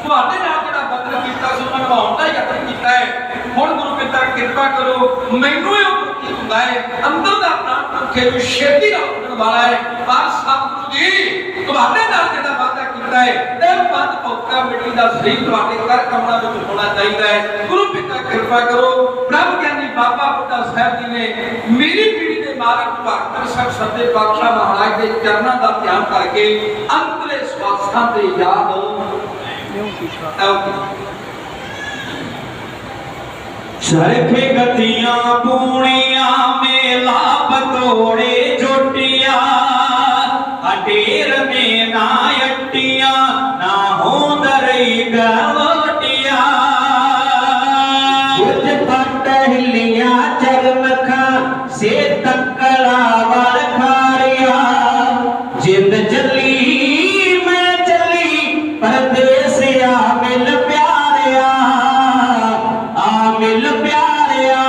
ਤੁਹਾਡੇ ਨਾਲ ਜਿਹੜਾ ਬਦਲ ਕੀਤਾ ਸੀ ਉਹਨਾਂ ਨਿਭਾਉਣ ਦਾ ਯਤਨ ਕੀਤਾ ਹੈ। ਹੁਣ ਗੁਰੂ ਪਿਤਾ ਕਿਰਪਾ ਕਰੋ, ਮੈਨੂੰ ਇਹ ਉਪਰ ਹੁੰਦਾ ਹੈ ਅੰਦਰ ਦਾ ਪ੍ਰਾਣ ਭੁੱਖੇ ਨੂੰ ਛੇਤੀ ਨਾਲ ਉੱਠਣ ਵਾਲਾ ਹੈ। ਪਰ ਸਤਿਗੁਰੂ ਜੀ ਤੁਹਾਡੇ ਨਾਲ ਜਿਹੜਾ ਵਾਅਦਾ ਕੀਤਾ ਹੈ ਇਹ ਬੰਦ ਭੁਗਤਾ ਮਿੱਟੀ ਦਾ ਸਹੀ ਤੁਹਾਡੇ ਕਰ ਕਮਲਾਂ ਵਿੱਚ ਹੋਣਾ ਚਾਹੀਦਾ ਹੈ। ਗੁਰੂ ਪਿਤਾ ਕਿਰਪਾ ਕਰੋ। ਬ੍ਰਹਮ ਗਿਆਨੀ ਬਾਬਾ ਬੁੱਢਾ ਸਾਹਿਬ ਜੀ ਨੇ ਮੇਰੀ ਪੀੜੀ ਦੇ ਮਾਲਕ ਭਗਤ ਸਾਹਿਬ ਸੱਚੇ ਪਾਤਸ਼ਾਹ ਮਹਾਰਾਜ ਦੇ ਚਰਨਾਂ ਦਾ ਧਿਆਨ ਕਰਕੇ ਅੰਤਲੇ ਸਵਾਸਾਂ ਤੇ ਯਾਦ चरखे गतियां पूणिया मेला बतोड़े जोटिया अटेर में ना अट्टिया ना हो दरई गवटिया कुछ पटहलिया चरमखा से तकड़ा वार खारिया जिंद चली मैं चली परदेसिया मिल प्यारिया मिल प्यारिया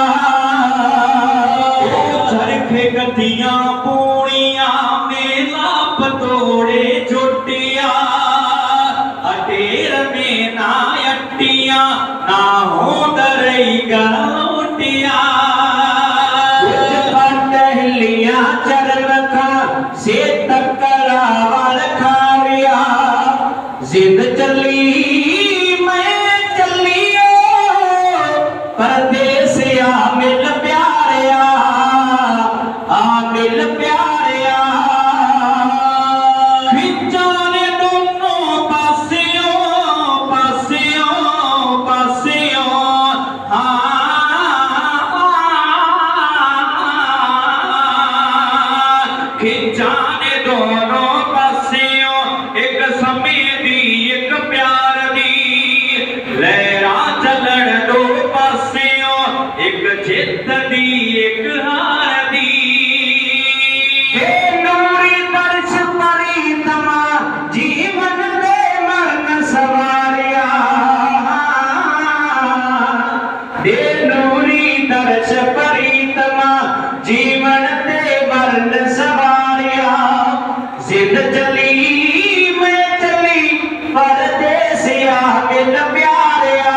चरखे गतियां पूणिया मेला पतोड़े जोटिया अटेर में ना अट्टिया ना हो दरई गवटिया पटहलिया चरमखा से तकड़ा वाल खारिया जिंद चली परदेसिया मिल प्यारिया मिल प्यारिया खिंचाने दोनों पासियों पासियों पासियों खिंचाने दोनों पासियों एक समय दी एक प्यार दी लहरा चलन दो एक चित दी एक हार दी नूरी दर्श परितमा जीवन दे मरण सवारिया दे नूरी दर्श परितमा जीवन दे मरण सवारिया जिद चली मैं चली परदेसिया मिल प्यारिया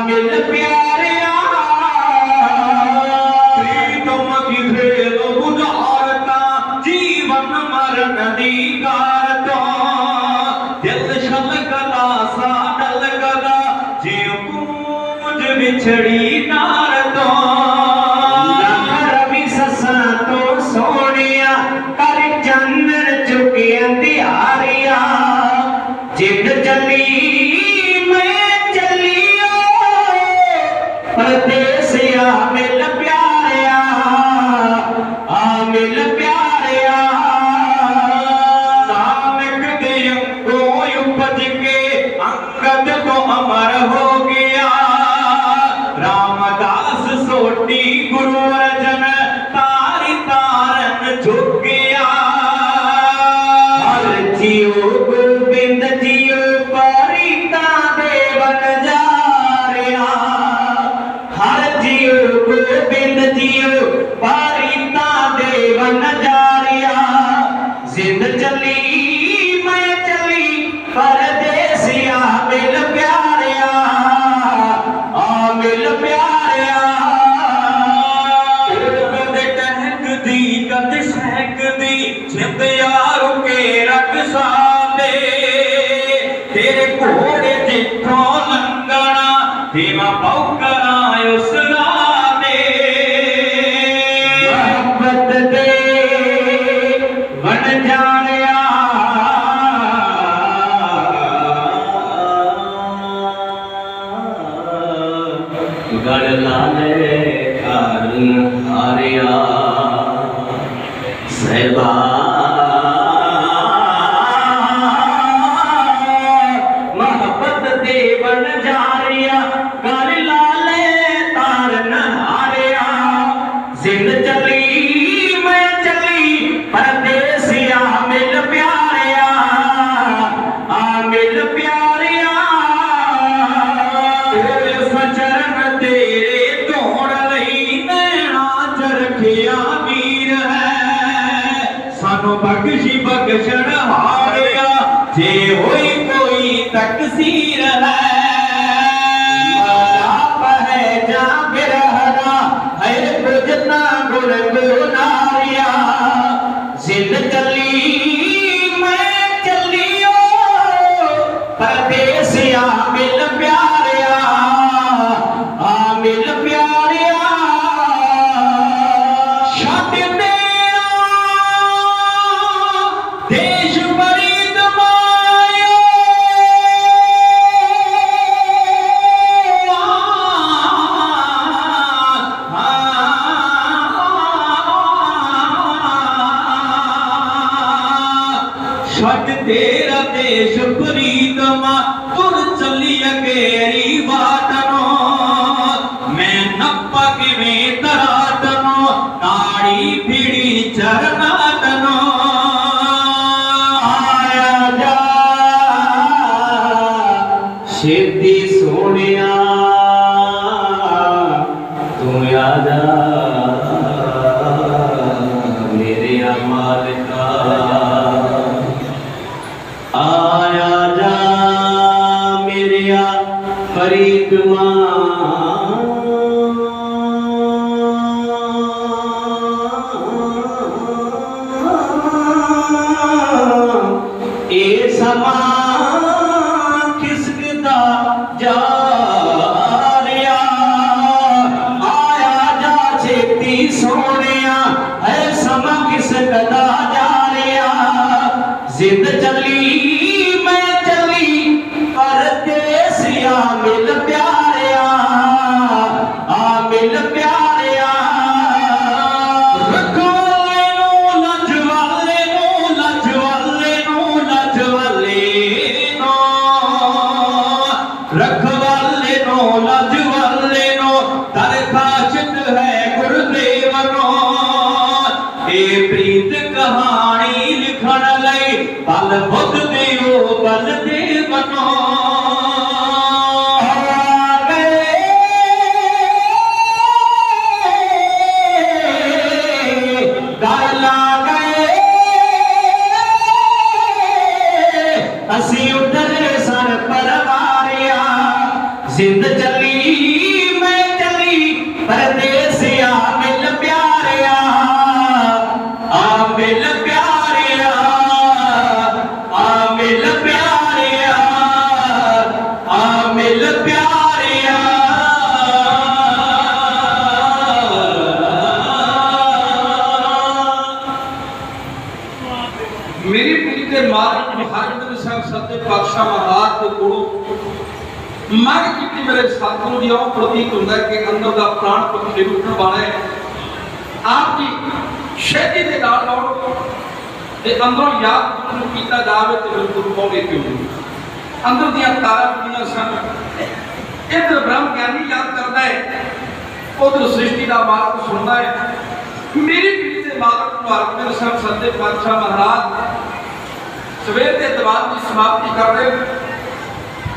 मिल प्यारिया प्रीतम किधे लो बुझारता जीवन मरण दी कारता दिल शल गला सा डल गला जीव पूज बिछड़ी नारता रवि ससा तो सोनिया कर चंदन चुकी अंधियारिया जिद चली परदेसिया मिल प्यारिया मिल प्यारिया नानक दे अंगों उपज के अंगद तो अमर हो गया रामदास सोटी गुरु अर्जन तारी तारन झुक गया हर जीव गोविंद जीव परिता देवन जा गोविंद जीव पारिता देवन जारिया जिंद चली मैं चली परदेसिया मिल प्यारिया मिल प्यारिया कद टहक दी कद सहक दी जिंद यारों के रख सादे तेरे घोड़े जिथों लंघना तेरा पौकरा उस गढ़ लाले कारण हारिया सहबा मोहब्बत देवन जारिया गढ़ लाले तारन हारिया जिंद चली मैं चली परदेसिया मिल प्यारिया मिल प्यारिया चरण तेरे धोड़ लई नैना चरखिया वीर है सानू बख्शी बख्शण हारिया जे होई कोई कोई तकसीर है आप है जा बिरहना है कुछ ना गुण गुनारिया जिद चली मैं चलियो परदेसिया मिल प्यारिया मिल प्यारिया छट तेरा देश बड़ी दमायो छट तेरा देश प्रीतमा तुर चली अगेरी बाटनो मैं नप्पा के में तराटनो नाड़ी पीड़ी चरनाटनो आया जा सिद्धि सोनिया तू आजा मेरे अमाल का आया जा मेरे फरीद ए समा किसकदा जा रिया आया जा छेती सोनिया है समा किसकदा जा रिया जिद चली मैं चली परदेसिया मिल प्यारिया मिल प्यारिया रखवाले नो लजवाले नो लजवाले नो लजवाले नो रखवाले नो लजवाले नो दरखास्त है गुरुदेव नो ए प्रीत कहानी लिखण लई बल बुद्ध देओ बल देव नो असी उठले सन परवारिया जिंद चली मैं चली परदेसिया मिल प्यारिया मिल प्यारिया मिल प्यारिया मिल प्यारिया मेरी पीढ़ी के मालिक हरगोबिंद साहब सत्य पातशाह महाराज के कोलों मंग की मेरे सतगुरु जी आओ प्रतीक होता है कि अंदर का प्राण पक्षी उठने वाला है आप जी शैली के नाल लाओ ते अंदरों याद गुरु कीता जावे ते बिल्कुल पौड़े क्यों नहीं अंदर दियां तारा दुनिया सन इधर ब्रह्म ज्ञानी याद करता है उधर सृष्टि का मार्ग सुनता है मेरी पीढ़ी के मालिक हरगोबिंद साहब सत्य पातशाह महाराज सवेर के दरबार की समाप्ति कर रहे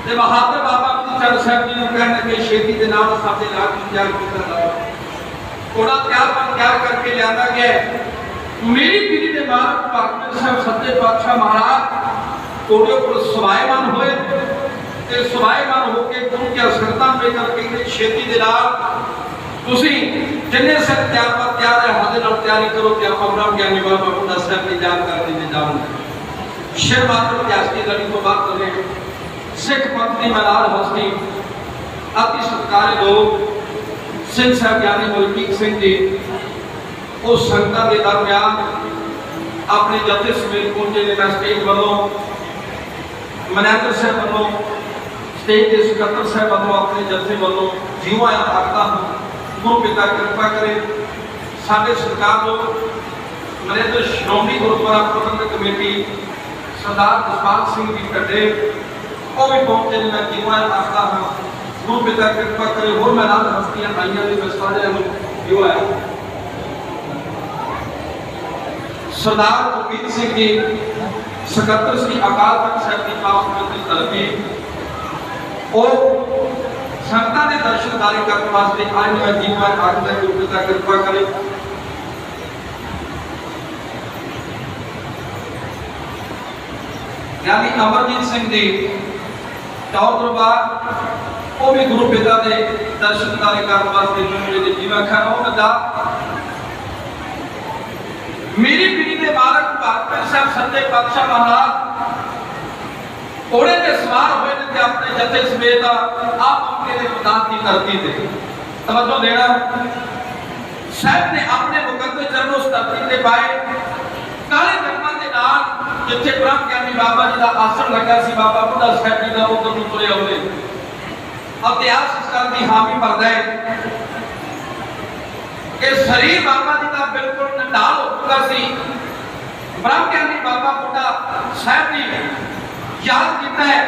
ते बहादुर बाबा गुरचरण साहब जी ने कहने के छेती के नाम साडे राज में तैयार किया जाए घोड़ा तैयार करके लिया गया मेरी पीढ़ी के मालिक हरगोबिंद साहब सत्य पातशाह महाराज घोड़े को सवायमान हुए ते सवायमान होकर गुरु के संगतां में करके छेती के नाल तुसी जिन्ने सर तैयार है हादे नाल तैयारी करो कि आप ब्रह्म ज्ञानी बाबा बुढ़ा साहब की याद कर दीजिए जाऊंगे शेर मात्र इतिहास की लड़ी को बात करें सिख पंथ की मलाल हस्ती अति सत्कारी लोग सिंह साहब ज्ञानी मलकीत सिंह जी उस संगतां के दरमियान अपने जथे समेत पहुंचे ने मैं स्टेज वालों मैनेजर साहब वालों स्टेज के सकत्तर साहब वालों अपने जथे वालों जीवा आखता हूं गुरु पिता कृपा करे साडे सरकार लोग मैनेजर श्रोमणी गुरुद्वारा प्रबंधक कमेटी सरदार जसपाल सिंह जी कटे वो भी पहुंचे मैं जीवा आखता हूं गुरु पिता कृपा करे और मैदान हस्तियां आईयां ने सारे जीवा सरदार गुरमीत सिंह जी सकत्तर श्री अकाल तख्त साहब की पावन पवित्र धरती और संगतां दे दर्शनदारी करने वास्ते आज मैं जीवा आखदा गुरु पिता कृपा करे ज्ञानी अमरजीत सिंह जी चौथ तो बाद वो भी गुरु पिता के दर्शन करने वास्ते मेरे जीवन खाना बता मेरी पीढ़ी के बालक भागवत साहब सच्चे पातशाह महाराज घोड़े के सवार हुए थे अपने जथे समेत आप उनके लिए मैदान की धरती थे तवज्जो देना साहब ने अपने मुकद्दस चरणों उस धरती से पाए काले कर्मां के नाल जिथे ब्रह्म ज्ञानी बाबा जी का आसन लगा सी बाबा बुढ़ा साहब जी का उधर ਨੂੰ ਤੁਰੇ ਆਉਂਦੇ इतिहास इस गल की हामी भरदा है कि शरीर बाबा जी का बिल्कुल नंढाल हो चुका सी ब्रह्म ज्ञानी बाबा बुढ़ा साहब जी याद किया है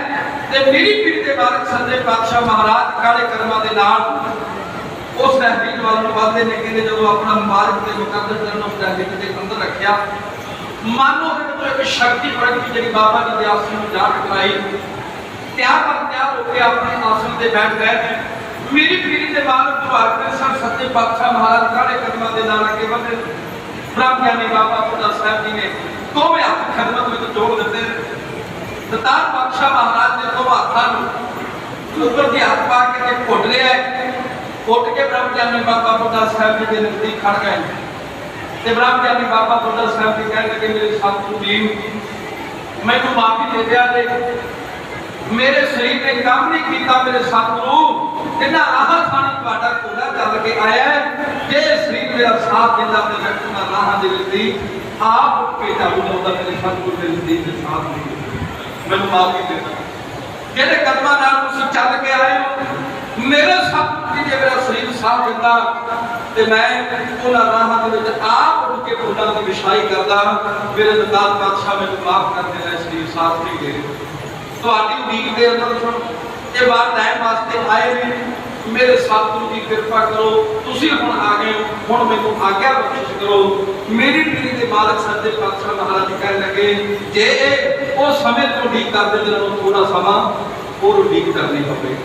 ते मेरी पीढ़ी के बालक सच्चे पातशाह महाराज काले कर्मां दे नाल उस तहरीक वालों वादे ने कहते जो अपना मुबारक के मुकद्दस चरण उस तहरीक के अंदर रखा मानो तो एक शक्ति प्रगति जी बाबा जी के आसन में जा टकराई तैयार पर तैयार होकर अपने आसन से बैठ गए मेरी पीढ़ी के बालक भागवत साहब सच्चे पातशाह महाराज काले कर्मां दे नाल अगे बढ़े ब्रह्म ज्ञानी बाबा बुढ़ा साहब जी ने दोवें हाथ खिदमत में जोड़ दिते दतार पातशाह महाराज ने दो हाथों ऊपर के हाथ पा के घुट लिया घुट के ब्रह्म ज्ञानी बाबा बुढ़ा साहब जी के नजदीक खड़ गए ते ब्रह्म ज्ञानी बाबा बुढ़ा साहब जी कहने लगे मेरे सतगुरु जी मैनू माफी दे दिया दे मेरे शरीर ने काम नहीं किया मेरे सतगुरु इन्ना राह खानी तुहाडा घोड़ा चल के आया जे शरीर मेरा साथ दिंदा ते मैं राह दे विच आप उठ के चालू होता मेरे सतगुरु मेरे शरीर के साथ नहीं मैनू माफी दे जेड़े कदमां नाल तुसीं चल के आए हो मेरे सतगुरु जी जे मेरा शरीर साथ दिंदा ते मैं उन्हां राहां दे विच आप उठ के फुल्लां दी विछाई करदा मेरे दतार पातशाह मैनू माफ कर दे मेरा शरीर साथ नहीं दे ਤੁਹਾਡੀ ਉਡੀਕ ਦੇ ਅੰਦਰ ਸੁਣ ਇਹ ਬਾਤ ਲੈਣ ਵਾਸਤੇ ਆਏ ਨੇ ਮੇਰੇ ਸਤਿਗੁਰੂ ਦੀ ਕਿਰਪਾ ਕਰੋ ਤੁਸੀਂ ਹੁਣ ਆ ਗਏ ਹੋ ਹੁਣ ਮੈਨੂੰ ਆਗਿਆ ਬਖਸ਼ਿਸ਼ ਕਰੋ ਮੇਰੀ ਪੀੜੀ ਦੇ ਮਾਲਕ ਸੱਚੇ ਪਾਤਸ਼ਾਹ ਮਹਾਰਾਜ ਜੀ ਕਹਿਣ ਲੱਗੇ ਜੇ ਉਹ ਸਮੇਂ ਤੋਂ ਉਡੀਕ ਕਰਦੇ ਜਿਹਨਾਂ ਨੂੰ ਥੋੜਾ ਸਮਾਂ ਹੋਰ ਉਡੀਕ ਕਰਨੀ ਪਵੇ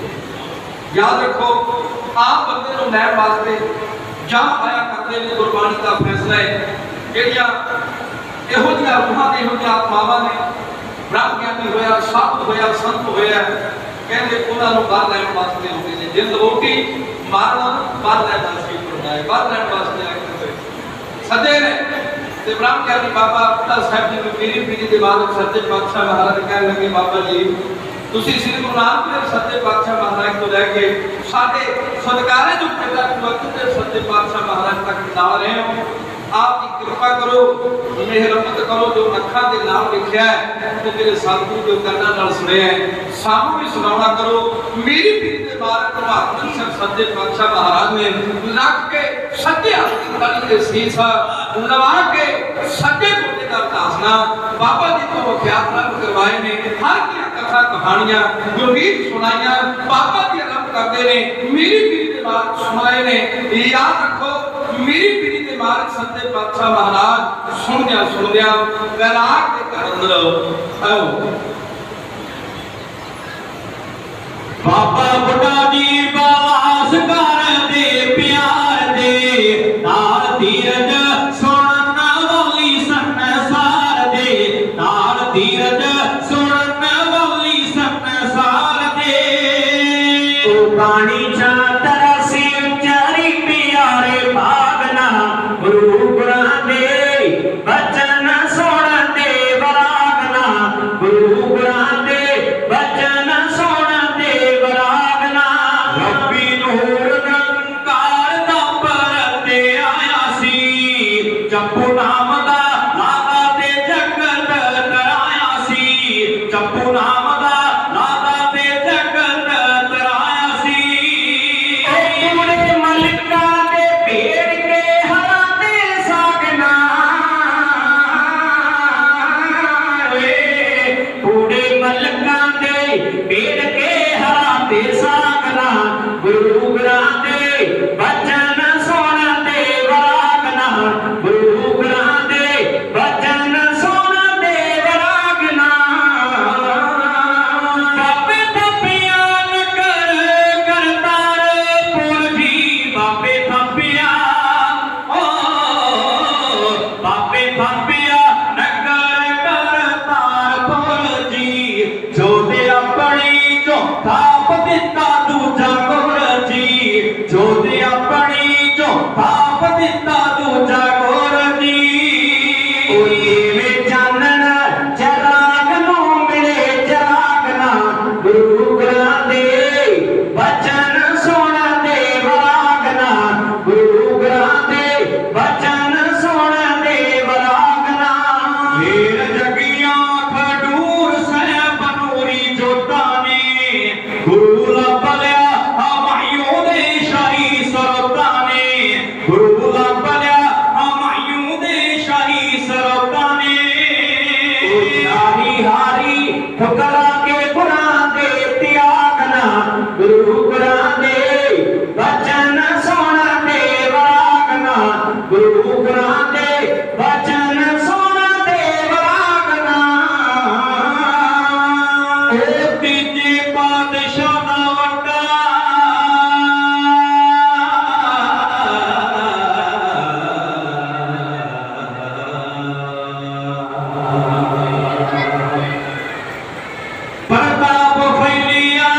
ਯਾਦ ਰੱਖੋ ਆਪ ਬੰਦੇ ਨੂੰ ਲੈਣ ਵਾਸਤੇ ਜਾਂ ਆਇਆ ਕਰਦੇ ਨੇ ਗੁਰਬਾਣੀ ਦਾ ਫੈਸਲਾ ਹੈ ਜਿਹੜੀਆਂ ਇਹੋ ਜਿਹੀਆਂ ਰੂਹਾਂ ਦੇ ਇਹੋ ਜਿਹੀਆਂ ਆਤਮਾਵਾਂ ਨੇ ब्रह्म ज्ञानी होया साधु होया संत होया कहते उन्होंने बाहर लैन वास्ते होते हैं जिंद रोटी मारना बाहर लैन वास्ते करना है बाहर लैन वास्ते आए सदे ने ते ब्रह्म ज्ञानी बाबा बुढ़ा साहब जी मेरी पीढ़ी के बालक सच्चे पातशाह महाराज कहने लगे बाबा जी तुसी श्री गुरु नानक देव सच्चे पातशाह महाराज को लेके साडे सत्कारे जो पिता वक्त के सच्चे पातशाह महाराज तक ला रहे हो आप की कृपा करो मेहरबानी करो जो अखा के नाम लिखा है तो मेरे सतगुरु जो करना नाल सुने है सानू भी सुनाना करो मेरी पीढ़ी के बालक भागवत साहब सच्चे पातशाह महाराज ने रख के सच्चे हाथ की ताली के शीश नवा के सच्चे गोटे का उपासना बाबा जी को ख्याल करवाए ने हर की कथा कहानियां जो गीत सुनाइया बाबा जी आरंभ करते ने मेरी पीढ़ी के बालक सुनाए ने याद रखो मेरी पीढ़ी के बालक सच्चे पातशाह महाराज सुनदिया वैराग के घर अंदर आओ बाबा बुढ़ा जी बास कर दे प्यार दे नाल धीरज सुनन वाली संसार दे नाल धीरज सुनन वाली संसार दे ओ पानी चातर से उचारी प्यारे भागना गुरु गुरां दे बचन सुन दे वरागना गुरु गुरां दे बचन सुन दे वरागना गुरु लभ लिया हमायूं दे शाही सरोता ने, गुरु लभ लिया हमायूं दे शाही सरोता ने। शाही हारी ठुकरा के गुनाह दे त्यागना, गुरु गुनाह दे वचन सुन दे वरागना, गुरु गुनाह दे वचन सुन दे वरागना। ओ तीजे पातशाह दा वड्डा प्रताप फैलिया,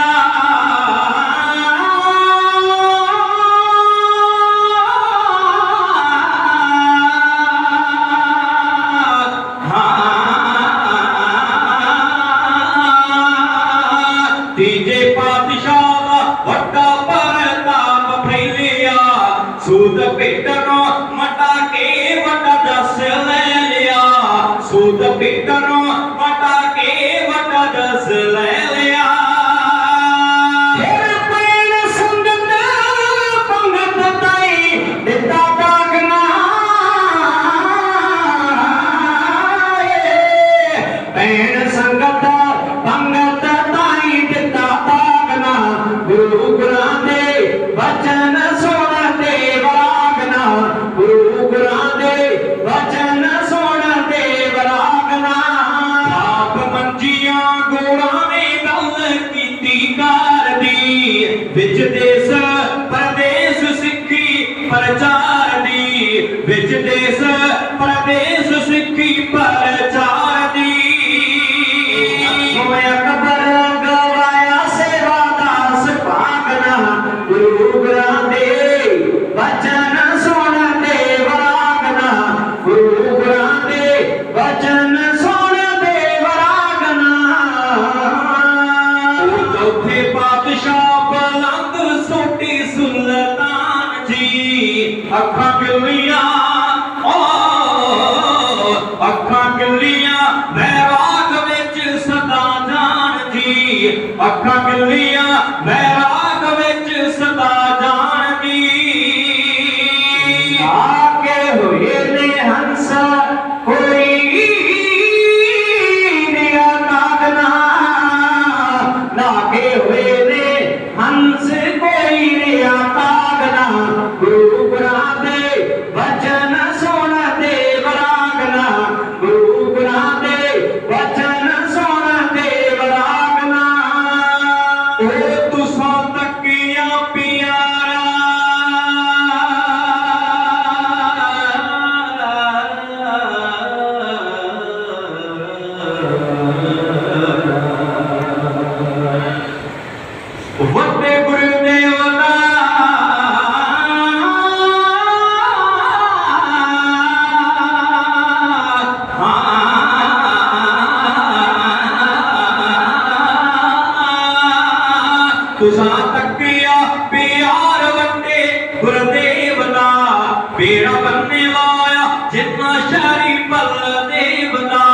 तीजे पातशाह दा वड्डा प्रताप फैलिया, सूद पिटनो मटा के वड्डा जस ले लिया, सूद पिटनो मटा के वड्डा जस ले लिया। फिर पैन संगत पंगत ताई दिता दागना, पैन संगत पंगत ताई दिता दागना, गुरु गुनाह दे वचन सुन दे वरागना, गुरु गुनाह दे वचन सुन दे वरागना। आप मंजियां गोड़ा ने गल कीती कार दी, विच देश परदेश सिੱਖੀ प्रचार दी, विच देश परदेश सिੱਖੀ प्रचार दी। अकबर गवाया सेवा दास भागना, गुरु गुनाह दे वचन सुन दे वरागना, गुरु गुनाह दे वचन सुन दे वरागना। ओ चौथे पातशाह बुलंद सोटी सुल्तान जी, अखां किलियां अखां किलियां बैराग विच सदा जान जी, अखां किलियां बैराग विच सदा जान जी। आके होए ने हंस कोई दिया नागना, नाके हुए ने हंस कोई दिया नागना, गुरु गुनाह दे वचन सुन दे वरागना, गुरु गुनाह दे वचन सुन दे वरागना। ओ तुसां तकिया प्यारा वड्डे गुरुदेव दा तुसां तकिया प्यार वड्डे गुरुदेव दा, बेड़ा बनने लाया जिन्ना शहरी बलदेव दा,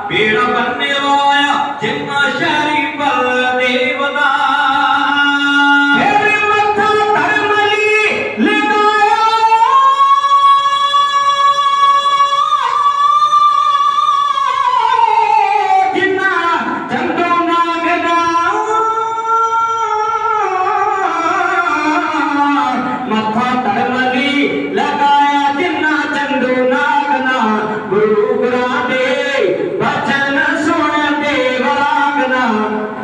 बेड़ा बनने लाया जिन्ना शहरी बलदेव दा। फिर मत्था धर्मली लगाया, जिन्ना चंदो नागना, मत्था धर्मली लगाया जिन्ना चंदो नागना, गुरु गुनाह दे वचन सुन दे वरागना,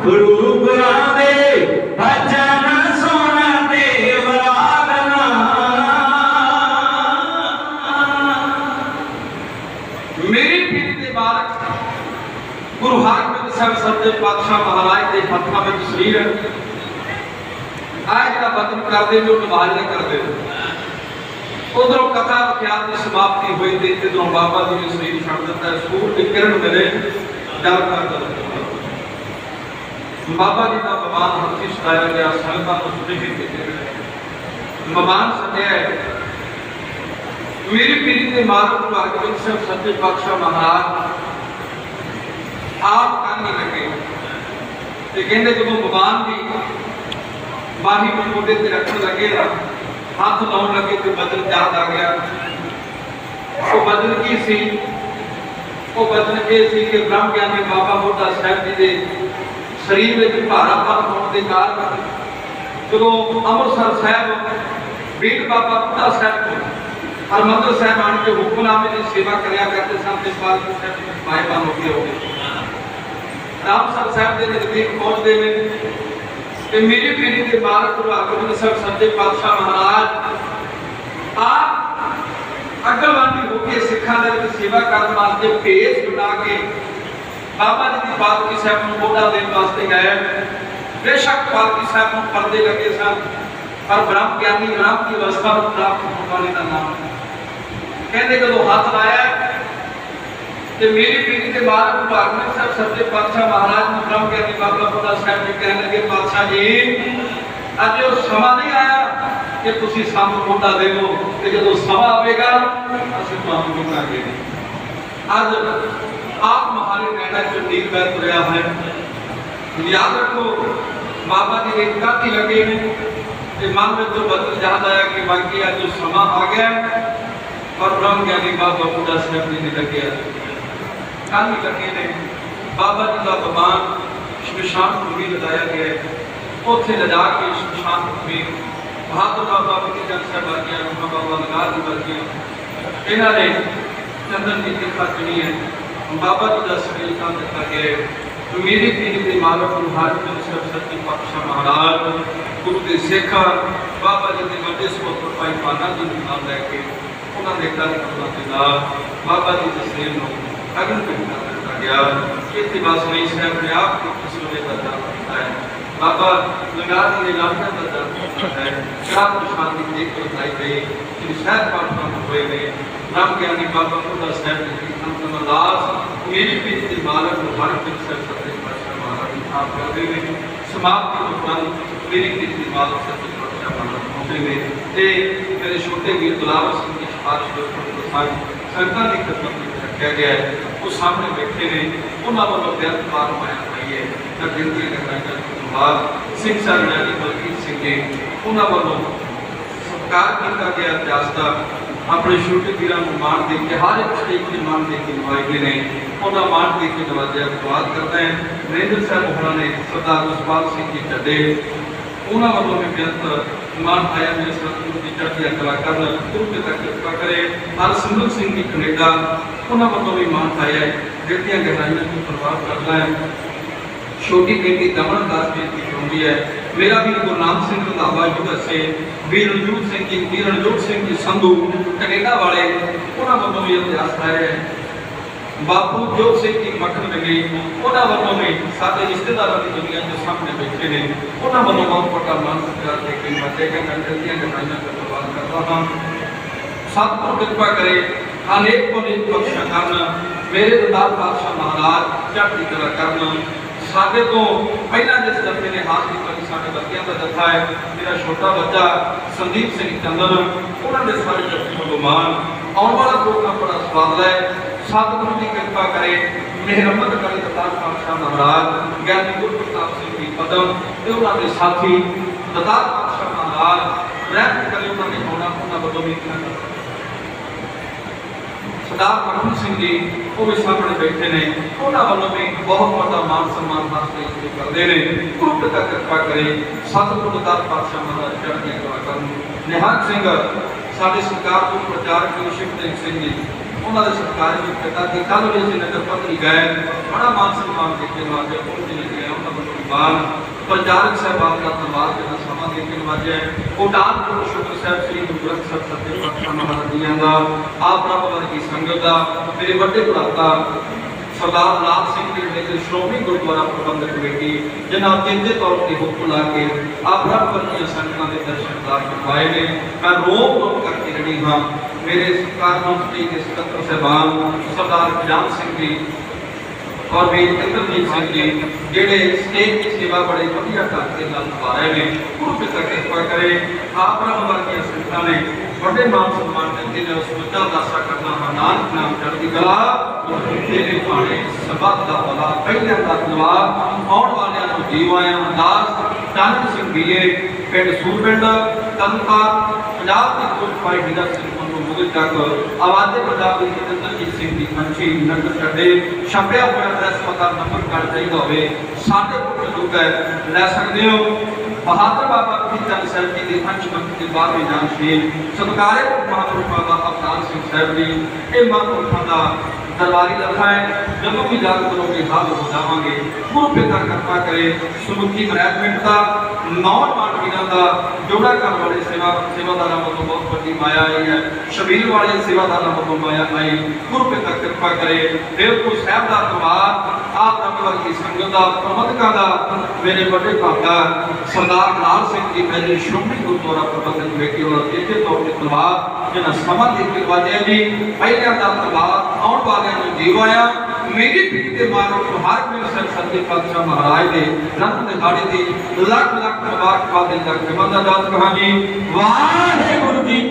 गुरु गुनाह दे वचन सुन दे वरागना। मेरी पीढ़ी के बालक गुरु हरगोबिंद ਸਾਹਿਬ सच्चे पातशाह महाराज के हत्थों में शरीर आज का वतन करते जो नमाज नहीं करते, उधरों कथा विख्यात की समाप्ति हुई थी, इधरों बाबा जी ने शरीर छड़ दिता, सूर की किरण मिले जल कर बाबा जी का भगवान हथी छड़ाया गया, संगतां को सुनेही कीते भगवान सत्या मेरी पीढ़ी के मार्ग गुरु हरगोबिंद ਸਾਹਿਬ सच्चे पातशाह महाराज आप कहने लगे ਤੇ ਕਹਿੰਦੇ ਜਦੋਂ ਭਗਵਾਨ ਦੀ ਬਾਹੀ ਨੂੰ ਮੋਢੇ ਤੇ ਰੱਖਣ ਲੱਗੇ ਨਾ, ਹੱਥ ਲਾਉਣ ਲੱਗੇ ਤੇ ਬਦਨ ਯਾਦ ਆ ਗਿਆ। ਉਹ ਬਦਨ ਕੀ ਸੀ? ਉਹ ਬਦਨ ਇਹ ਸੀ ਕਿ ਬ੍ਰਹਮ ਗਿਆਨੀ ਬਾਬਾ ਬੁੱਢਾ ਸਾਹਿਬ ਜੀ ਦੇ ਸਰੀਰ ਵਿੱਚ ਭਾਰਾਪਨ ਹੋਣ ਦੇ ਕਾਰਨ ਜਦੋਂ ਅੰਮ੍ਰਿਤਸਰ ਸਾਹਿਬ ਬੀੜ ਬਾਬਾ ਬੁੱਢਾ ਸਾਹਿਬ ਹਰਿਮੰਦਰ ਸਾਹਿਬ ਆਣ ਕੇ ਹੁਕਮਨਾਮੇ ਦੀ ਸੇਵਾ ਕਰਿਆ ਕਰਦੇ ਸਨ ਤੇ ਪਾਲਕੀ ਸਾਹਿਬ ਦੇ ਮਾਇਬਾਨ ਹੋ ਗਏ। ਰਾਮਸਰ ਸਾਹਿਬ ਦੇ ਨਜ਼ਦੀਕ ਪਹੁੰਚਦੇ ਨੇ ਤੇ ਮੇਰੀ ਪੀੜੀ ਦੇ ਮਾਲਕ ਗੁਰੂ ਹਰਗੋਬਿੰਦ ਸਾਹਿਬ ਸੱਚੇ ਪਾਤਸ਼ਾਹ ਮਹਾਰਾਜ ਆਪ ਅਗਲਵਾਨੀ ਹੋ ਕੇ ਸਿੱਖਾਂ ਦੇ ਵਿੱਚ ਸੇਵਾ ਕਰਨ ਵਾਸਤੇ ਭੇਸ ਬਣਾ ਕੇ ਬਾਬਾ ਜੀ ਦੀ ਪਾਲਕੀ ਸਾਹਿਬ ਨੂੰ ਮੋਢਾ ਦੇਣ ਵਾਸਤੇ ਗਏ। ਬੇਸ਼ੱਕ ਪਾਲਕੀ ਸਾਹਿਬ ਨੂੰ ਪਰਦੇ ਲੱਗੇ ਸਨ, ਪਰ ਬ੍ਰਹਮ ਗਿਆਨੀ ਬ੍ਰਹਮ ਦੀ ਅਵਸਥਾ ਨੂੰ ਪ੍ਰਾਪਤ ਹੋਣ ਵਾਲੇ ਦਾ ਨਾਮ ਕਹਿੰਦੇ ਜਦੋਂ ਹੱਥ ਲਾਇਆ ਤੇ ਮੇਰੀ ਪੀੜੀ ਦੇ ਮਾਲਕ ਗੁਰੂ ਹਰਗੋਬਿੰਦ ਸਾਹਿਬ ਸੱਚੇ ਪਾਤਸ਼ਾਹ ਮਹਾਰਾਜ ਨੂੰ ਬ੍ਰਹਮ ਗਿਆਨੀ ਬਾਬਾ ਬੁੱਢਾ ਸਾਹਿਬ ਜੀ ਕਹਿਣ ਲੱਗੇ, ਪਾਤਸ਼ਾਹ ਜੀ ਅੱਜ ਉਹ ਸਮਾਂ ਨਹੀਂ ਆਇਆ ਕਿ ਤੁਸੀਂ ਸਾਨੂੰ ਮੋਢਾ ਦੇਵੋ, ਤੇ ਜਦੋਂ ਸਮਾਂ ਆਵੇਗਾ ਅਸੀਂ ਤੁਹਾਨੂੰ ਮੋੜਾਂਗੇ। ਅੱਜ ਆਪ ਮਹਾਰੇ ਨੈਣਾ ਚ ਨੀਰ ਬਹਿ ਤੁਰਿਆ ਹੈ। ਯਾਦ ਰੱਖੋ ਬਾਬਾ ਜੀ ਦੇ ਕਾਤੀ ਲੱਗੇ ਨੇ ਤੇ ਮਨ ਵਿੱਚ ਜੋ ਬਦਲ ਜਾਂਦਾ ਹੈ ਕਿ ਬਾਕੀ ਅੱਜ ਜੋ ਸਮਾਂ ਆ ਗਿਆ ਪਰ ਬ੍ਰਹਮ ਗਿਆਨੀ ਬਾਬਾ ਬੁੱਢਾ ਸਾਹਿਬ ਜੀ ਨੇ ਲੱਗਿਆ ਕੱਲ ਹੀ ਲੱਗੇ ਨੇ। ਬਾਬਾ ਜੀ ਦਾ ਬਮਾਨ ਸ਼ਮਸ਼ਾਨ ਭੂਮੀ ਲਗਾਇਆ ਗਿਆ ਹੈ, ਉੱਥੇ ਲਿਜਾ ਕੇ ਸ਼ਮਸ਼ਾਨ ਭੂਮੀ ਬਹਾਦਰ ਬਾਬਾ ਫਤਿਹ ਜੰਗ ਸਾਹਿਬ ਵਰਗੀਆਂ ਰੂਹਾਂ ਬਾਬਾ ਲਗਾ ਦੀ ਵਰਗੀਆਂ ਇਹਨਾਂ ਨੇ ਚੰਦਨ ਦੀ ਤਿੱਖਾ ਚੁਣੀ ਹੈ। ਬਾਬਾ ਜੀ ਦਾ ਸਰੀਰ ਤਾਂ ਦਿੱਤਾ ਗਿਆ ਹੈ। ਮੇਰੀ ਪੀੜੀ ਦੇ ਮਾਲਕ ਗੁਰੂ ਹਰਗੋਬਿੰਦ ਸਾਹਿਬ ਸੱਚੇ ਪਾਤਸ਼ਾਹ ਮਹਾਰਾਜ ਗੁਰੂ ਦੇ ਸਿੱਖ ਬਾਬਾ ਜੀ ਦੇ ਵੱਡੇ ਸਪੁੱਤਰ ਭਾਈ ਪਾਨਾ ਜੀ ਨੂੰ ਨਾਲ ਲੈ ਕੇ ਉਹਨਾਂ ਦੇ ਕਾਰਜਕ੍ਰਮਾਂ ਦੇ ਨਾਲ ਬਾਬਾ ਜੀ ਦੇ ਸਰੀਰ ਨੂੰ ਅਗਨ ਭੇਟਾ ਦਿੱਤਾ ਗਿਆ। ਇੱਥੇ ਬਸ ਨਹੀਂ ਸਾਹਿਬ ਨੇ ਆਪ ਕਿਸ ਵੇਲੇ ਦਾ ਦਾਨ ਕੀਤਾ ਹੈ। ਬਾਬਾ ਲੰਗਾਰ ਦੇ ਇਲਾਕੇ ਦਾ ਦਾਨ ਕੀਤਾ ਹੈ। ਸ਼ਾਹ ਪ੍ਰਸ਼ਾਦ ਦੀ ਦੇਖ ਲਗਾਈ ਗਈ ਕਿ ਸ਼ਾਇਦ ਪਾਠਾਂ ਹੋਏ ਨੇ। ਬ੍ਰਹਮ ਗਿਆਨੀ ਬਾਬਾ ਬੁੱਢਾ ਸਾਹਿਬ ਜੀ ਦੀ ਅੰਤਮ ਅਰਦਾਸ ਮੇਰੀ ਪੀੜੀ ਦੇ ਮਾਲਕ ਗੁਰੂ ਹਰਗੋਬਿੰਦ ਸਾਹਿਬ ਸੱਚੇ ਪਾਤਸ਼ਾਹ ਮਹਾਰਾਜ ਜੀ ਆਪ ਕਰਦੇ ਨੇ। ਸਮਾਪਤੀ ਤੋਂ ਉਪਰੰਤ ਮੇਰੀ ਪੀੜੀ ਦੇ ਮਾਲਕ ਸੱਚੇ ਪਾਤਸ਼ਾਹ ਮਹਾਰਾਜ ਪਹੁੰਚੇ ਨੇ ਤੇ ਮੇਰੇ ਛੋਟੇ ਵੀਰ ਗੁਲਾਬ ਸਿੰਘ ਦੀ ਸਿਫਾਰਿਸ਼ ਦੇ ਉੱਪਰ ਸੰਗਤਾਂ ਦੀ ਖਿਦਮਤ ਵਿੱਚ ਰੱਖਿਆ ਗਿਆ ਹੈ। ਉਹ ਸਾਹਮਣੇ ਬੈਠੇ ਨੇ, ਉਹਨਾਂ ਵੱਲੋਂ ਬੇਅੰਤ ਮਾਰ ਪਾਇਆ ਹੋਈ ਹੈ ਤਾਂ ਗਿਣਤੀ ਕਰਨਾ ਤੋਂ ਬਾਅਦ ਸਿੰਘ ਸਾਹਿਬ ਜੀ ਬਲਕੀਤ ਸਿੰਘ ਜੀ ਉਹਨਾਂ ਵੱਲੋਂ ਸਤਿਕਾਰ ਕੀਤਾ ਗਿਆ ਇਤਿਹਾਸ ਦਾ। ਆਪਣੇ ਛੋਟੇ ਵੀਰਾਂ ਨੂੰ ਮਾਣ ਦੇ ਕੇ ਹਰ ਇੱਕ ਸਟੇਜ ਤੇ ਮਾਣ ਦੇ ਕੇ ਨਵਾਏ ਗਏ ਨੇ, ਉਹਨਾਂ ਮਾਣ ਦੇ ਕੇ ਨਵਾਜਿਆ। ਧੰਨਵਾਦ ਕਰਦਾ ਹੈ ਨਰਿੰਦਰ ਸਾਹਿਬ ਹੋਰਾਂ ਨੇ ਸਰਦਾਰ ਜਸਪਾਲ ਸਿੰਘ ਜੀ ਚੱਡੇ ਉਹਨਾਂ ਵੱਲੋਂ ਵੀ ਬੇਅੰਤ ਮਾਣ ਆਇਆ। ਮੇਰੇ ਸਤਿਗੁਰੂ ਦੀ ਚੜ੍ਹਦੀ ਕਲਾ ਕਰਨ ਗੁਰੂ ਪਿਤਾ ਕਿਰਪਾ ਕਰੇ। ਹਰਸਿਮਰਤ ਸਿੰਘ ਜੀ ਕੈਨੇਡਾ ਉਹਨਾਂ ਵੱਲੋਂ ਵੀ ਮਾਣ ਆਇਆ। ਜਿਹੜੀਆਂ ਗਹਿਰਾਈਆਂ ਤੋਂ ਪ੍ਰਭਾਵ ਕਰਦਾ ਹੈ। ਛੋਟੀ ਬੇਟੀ ਦਮਨਦਾਸ ਬੇਨਤੀ ਹੁੰਦੀ ਹੈ। ਮੇਰਾ ਵੀ ਗੁਰਨਾਮ ਸਿੰਘ ਰੰਧਾਵਾ USA, ਵੀਰ ਰਣਜੋਤ ਸਿੰਘ ਜੀ, ਵੀਰ ਰਣਜੋਤ ਸਿੰਘ ਜੀ ਸੰਧੂ ਕੈਨੇਡਾ ਵਾਲੇ ਉਹਨਾਂ ਵੱਲੋਂ ਵੀ ਇਤਿਹਾਸ ਆਇਆ ਹੈ। ਬਾਪੂ ਜੋਤ ਸਿੰਘ ਜੀ ਮੱਖਣ ਲਗੇ ਉਹਨਾਂ ਵੱਲੋਂ ਵੀ ਸਾਡੇ ਰਿਸ਼ਤੇਦਾਰਾਂ ਦੀ ਦੁਨੀਆ ਦੇ ਸਾਹਮਣੇ ਬੈਠੇ ਨੇ, ਉਹਨਾਂ ਵੱਲੋਂ ਬਹੁਤ ਵੱਡਾ ਮਾਨ ਸਤਿਕਾਰ ਦੇ ਕੇ ਮੱਥੇ ਕੇ ਕੰਟਰੀਆਂ ਗਹਿਰਾਈਆਂ ਤੋਂ ਧੰਨਵਾਦ ਕਰਦਾ ਹਾਂ। ਸਤਿਗੁਰੂ ਕਿਰਪਾ ਕਰੇ ਅਨੇਕ ਪੁਨੀਤ ਬਖਸ਼ਾ ਕਰਨ। ਮੇਰੇ ਦਾਤਾਰ ਪਾਤਸ਼ਾਹ ਮਹਾਰਾਜ ਚੜ੍ਹਦੀ ਕਲਾ ਕਰਨ। ਸਾਡੇ ਤੋਂ ਪਹਿਲਾਂ ਜਿਸ ਦਫੇ ਨੇ ਹਾਥ ਦਿੱਤਾ ਸਾਡੇ ਬੱਚਿਆਂ ਦਾ ਜੱਥਾ ਹੈ, ਮੇਰਾ ਛੋਟਾ ਬੱਚਾ ਸੰਦੀਪ ਸਿੰਘ ਚੰਦਨ ਉਹਨਾਂ ਦੇ ਸਾਰੇ ਜੱਥੇ ਨੂੰ ਗੁਮਾਨ ਆਉਣ ਵਾਲਾ ਪ੍ਰੋਗਰਾਮ ਬੜਾ ਸਵਾਦਲਾ ਹੈ। ਸਤਿਗੁਰੂ ਦੀ ਕਿਰਪਾ ਕਰੇ, ਮਿਹਰਮਤ ਕਰੇ ਦਾਤਾਰ ਪਾਤਸ਼ਾਹ ਮਹਾਰਾਜ ਗਿਆਨੀ ਗੁਰੂ ਪ੍ਰਤਾਪ ਸਿੰਘ ਜੀ ਪਦਮ ਤੇ ਉਹਨਾਂ ਦੇ ਸਾਥੀ ਦਾਤਾਰ ਪਾਤਸ਼ਾਹ ਮਹਾਰਾਜ ਰਹਿਮਤ ਕਰੇ। ਉਹਨਾਂ ਨੇ ਹੋਣਾ ਉਹਨਾਂ ਵੱਲੋਂ ਵੀ ਸਰਦਾਰ ਮਖਦੂਮ ਸਿੰਘ ਜੀ ਉਹ ਵੀ ਸਾਹਮਣੇ ਬੈਠੇ ਨੇ, ਉਹਨਾਂ ਵੱਲੋਂ ਵੀ ਬਹੁਤ ਵੱਡਾ ਮਾਨ ਸਨਮਾਨ ਹਾਸਲ ਕਰਦੇ ਨੇ। ਗੁਰੂ ਪਿਤਾ ਕਿਰਪਾ ਕਰੇ। ਸਤਿਗੁਰੂ ਦਾਤਾਰ ਪਾਤਸ਼ਾਹ ਮਹਾਰਾਜ ਚੜ੍ਹਦੀ ਕਲਾ ਕਰਨ। ਨਿਹੰਗ ਸਿੰਘ ਸਾਡੇ ਸਰਕਾਰ ਤੋਂ ਪ੍ਰਚਾਰਕ ਸ਼ਿਵਦੇਵ ਸਿੰਘ ਜੀ ਉਹਨਾਂ ਦੇ ਸਰਕਾਰੀ ਵਿੱਚ ਪਿਤਾ ਦੀ ਕੱਲ੍ਹ ਵੀ ਅਸੀਂ ਨਗਰ ਪੱਤਰੀ ਗਏ, ਬੜਾ ਮਾਨ ਸਨਮਾਨ ਦਿੱਤੇ ਨਵਾਜਿਆ। ਪਹੁੰਚੇ ਗਏ ਉਹਨਾਂ ਵੱਲੋਂ ਮਾਨ ਪ੍ਰਚਾਰਕ ਸਾਹਿਬਾਨ ਦਾ ਧੰਨਵਾਦ ਜਿਹੜਾ ਸਮਾਂ ਦੇ ਕੇ ਨਵਾਜਿਆ। ਉਡਾਨ ਗੁਰੂ ਸ਼ੁਕਰ ਸਾਹਿਬ ਸ੍ਰੀ ਗੁਰੂ ਗ੍ਰੰਥ ਸਾਹਿਬ ਸੱਚੇ ਪਾਤਸ਼ਾਹ ਮਹਾਰਾਜ ਜੀਆਂ ਦਾ ਆਪ ਰੱਬ ਵਰਗੀ ਸੰਗਤ ਦਾ ਮੇਰੇ ਵੱਡੇ ਭਰਾਤਾ ਸਰਦਾਰ ਲਾਲ ਸਿੰਘ ਜੀ ਨੇ ਸ਼੍ਰੋਮਣੀ ਗੁਰਦੁਆਰਾ ਪ੍ਰਬੰਧਕ ਕਮੇਟੀ ਜਿਨ੍ਹਾਂ ਤੀਜੇ ਤੌਰ ਤੇ ਹੁਕਮ ਲਾ ਕੇ ਆਪ ਰੱਬ ਵਰਗੀਆਂ ਸੰਗਤਾਂ ਦੇ ਦਰਸ਼ਨ ਕਰਵਾਏ ਨੇ। ਮੈਂ ਰੋਮ ਕਰਕੇ ਜਿਹੜੀ ਹਾਂ ਮੇਰੇ ਸਰਕਾਰ ਮੰਤਰੀ ਦੇ ਸਕੱਤਰ ਸਾਹਿਬਾਨ ਸਰਦਾਰ ਖਜਾਨ ਸਿੰਘ ਜੀ और वीर इंद्रजीत सिंह जी जेडे स्टेज की सेवा बड़े वधिया करके नाल निभा रहे हैं। गुरु पिता कृपा करे आप रब वर्गियां संगतां ने बड़े मान सम्मान दिते ने। उस बच्चा दासा करना है नानक नाम चढ़दी कला तेरे पाने सबद दा भला पहले दा जवाब आउण वालियां नूं ਜੀਵ ਆਇਆ ਦਾਸ ਚਾਨਣ ਸਿੰਘ ਬੀਏ ਪਿੰਡ ਸੂਰਪਿੰਡ ਤਨਖਾਰ ਪੰਜਾਬ ਦੀ ਕੋਟ ਪਾਈ ਹੀਰਾ ਸਿੰਘ ਤੋਂ ਮੁਗਲ ਤੱਕ ਆਵਾਜ਼ੇ ਪੰਜਾਬ ਦੇ ਜਤਿੰਦਰਜੀਤ ਸਿੰਘ ਦੀ ਪੰਛੀ ਨਗਰ ਛੱਡੇ ਛਾਪਿਆ ਹੋਇਆ ਪ੍ਰੈਸ ਪਤਾ ਨੰਬਰ ਕਾਰਡ ਚਾਹੀਦਾ ਹੋਵੇ ਸਾਡੇ ਕੋਲ ਦੁੱਖ ਹੈ ਲੈ ਸਕਦੇ ਹੋ। ਬਹਾਦਰ ਬਾਬਾ ਫਰੀਦ ਚੰਦ ਸਾਹਿਬ ਜੀ ਦੇ ਪੰਜ ਮੰਤ ਦੇ 12ਵੇਂ ਜਾਨਸ਼ੀਨ ਸਤਿਕਾਰੇ ਮਹਾਂਪੁਰਖ ਬਾਬਾ ਅਵਤਾਰ ਸਿੰਘ ਸਾਹਿਬ ਜੀ ਇਹ ਮਹਾਂਪੁਰਖਾਂ ਦਾ ਦਰਬਾਰੀ ਲਖਾ ਹੈ। ਜਦੋਂ ਵੀ ਯਾਦ ਕਰੋਗੇ ਹਾਲ ਹੋ ਜਾਵਾਂਗੇ। ਗੁਰੂ ਪਿਤਾ ਕਿਰਪਾ ਕਰੇ ਸਮੁੱਚੀ ਮੈਨੇਜਮੈਂਟ ਦਾ ਨੌਜਵਾਨ ਵੀਰਾਂ ਦਾ ਜੋੜਾ ਕਰਨ ਵਾਲੇ ਸੇਵਾਦਾਰਾਂ ਵੱਲੋਂ ਬਹੁਤ ਵੱਡੀ ਮਾਇਆ ਆਈ ਹੈ। ਸ਼ਬੀਰ ਵਾਲੇ ਸੇਵਾਦਾਰਾਂ ਵੱਲੋਂ ਮਾਇਆ ਆਈ। ਗੁਰੂ ਪਿਤਾ ਕਿਰਪਾ ਕਰੇ ਦੇਵਪੁਰ ਸਾਹਿਬ ਦਾ ਪਰਿਵਾਰ ਆਪ ਰੰਗਵਾਲ ਦੀ ਸੰਗਤ ਦਾ ਪ੍ਰਬੰਧਕਾਂ ਦਾ ਮੇਰੇ ਵੱਡੇ ਭਾਗਾ ਸਰਦਾਰ ਲਾਲ ਸਿੰਘ ਜੀ ਮੇਰੇ ਸ਼੍ਰੋਮਣੀ ਗੁਰਦੁਆਰਾ ਪ੍ਰਬੰਧਕ ਕਮੇਟੀ ਵੱਲੋਂ ਤੀਜੇ ਤੌਰ ਤੇ ਧੰਨਵਾਦ ਜਿਹਨਾਂ ਸਮਾਂ ਦੇ ਕੇ ਵਾਜਿਆ ਜੀ ਪਹਿਲਿਆਂ ਦਾ ਧੰਨਵਾਦ ਆਉਣ ਵਾਲਿਆਂ ਨੂੰ ਜੀਵ ਆਇਆ। ਮੇਰੀ ਪੀੜੀ ਦੇ ਮਾਰੋ ਹਰ ਮੇਰੇ ਸਰ ਸੱਚੇ ਪਾਤਸ਼ਾਹ ਮਹਾਰਾਜ ਦੇ ਰੰਗ ਦੇ ਗਾੜੀ ਦੀ ਲੱਖ ਲੱਖ ਮੁਬਾਰਕਬਾਦ ਦੇ ਲੱਖ ਬੰਦਾ ਦਾਤ ਕਹਾਣੀ ਵਾਹਿਗੁਰੂ ਜੀ